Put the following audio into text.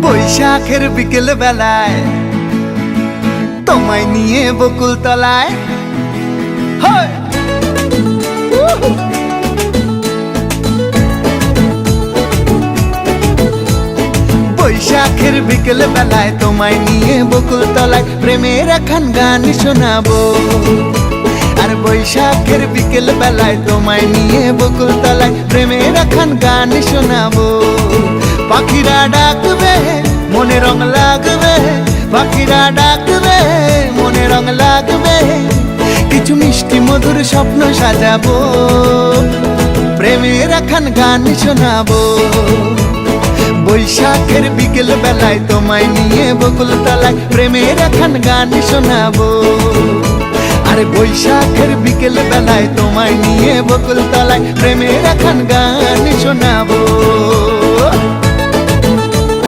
বৈশাখের বিকেল বেলায় তোমায় নিয়ে বকুল তলায় বৈশাখের বিকেল বেলায় তোমায় নিয়ে বকুল তলায় প্রেমের একখান গান শোনাবো। আর বৈশাখের বিকেল বেলায় তোমায় নিয়ে বকুল তলায় প্রেমের একখান গান শোনাবো। পাখিরা ডাকবে মনে রং লাগবে, পাখিরা ডাকবে মনে রং লাগবে, কিছু মিষ্টি মধুর স্বপ্ন সাজাবো, প্রেমের একখান গান শোনাবো। বৈশাখের বিকেল বেলায় তোমায় নিয়ে বকুল তলায় প্রেমের একখান গান শোনাবো। আরে বৈশাখের বিকেল বেলায় তোমায় নিয়ে বকুল তলায় প্রেমের একখান গান শোনাবো।